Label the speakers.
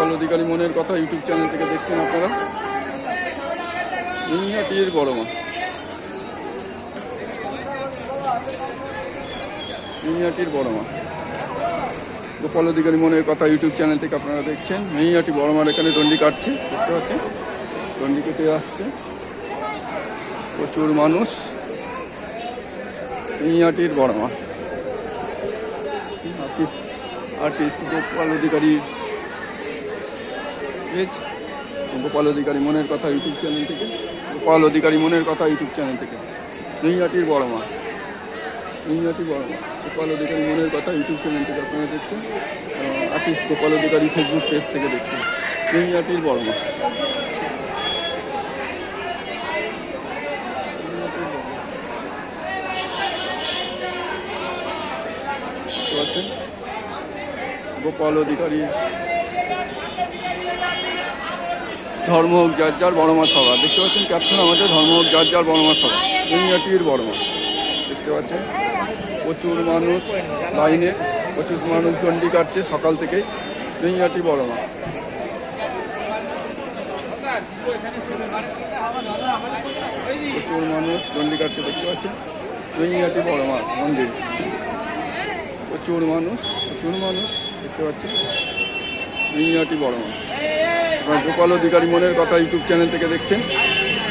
Speaker 1: গোপাল অধিকারী মনের কথা YouTube channel থেকে দেখছেন আপনারা। নৈহাটির বড় মা, নৈহাটির বড় মা, গোপাল অধিকারী মনের কথা ইউটিউব চ্যানেল থেকে আপনারা দেখছেন। নৈহাটি বড় মার এখানে দণ্ডি কাটছে, দেখতে পাচ্ছেন, দণ্ডি কেটে আসছে প্রচুর মানুষ। নৈহাটির বড় মা আর্টিস্ট গোপাল অধিকারী পেজ, গোপাল অধিকারী মনের কথা ইউটিউব চ্যানেল থেকে, গোপাল অধিকারী মনের কথা ইউটিউব চ্যানেল থেকে। নৈহাটির বড় মা, নৈহাটি বড় মা, গোপাল অধিকারী মনের কথা ইউটিউব চ্যানেল থেকে আপনারা দেখছেন। আর্টিস্ট গোপাল অধিকারী ফেসবুক পেজ থেকে দেখছেন। নৈহাটির বড় মা, গোপাল অধিকারী ধর্ম হোক যার যার বড় মা সভা, দেখতে পাচ্ছেন ক্যাপশন আমাদের, ধর্ম হোক যার যার বড় মা সভা। নৈহাটির বড় মা, দেখতে পাচ্ছেন প্রচুর মানুষ লাইনে, প্রচুর মানুষ দণ্ডি কাটছে সকাল থেকে। নৈহাটি বড় মা, প্রচুর মানুষ দণ্ডি কাটছে, দেখতে পাচ্ছেন নৈহাটি বড় মা মন্দির। প্রচুর মানুষ দেখতে পাচ্ছেন নৈহাটি বড় মা। গোপাল অধিকারী মনের কথা ইউটিউব চ্যানেল থেকে দেখছেন।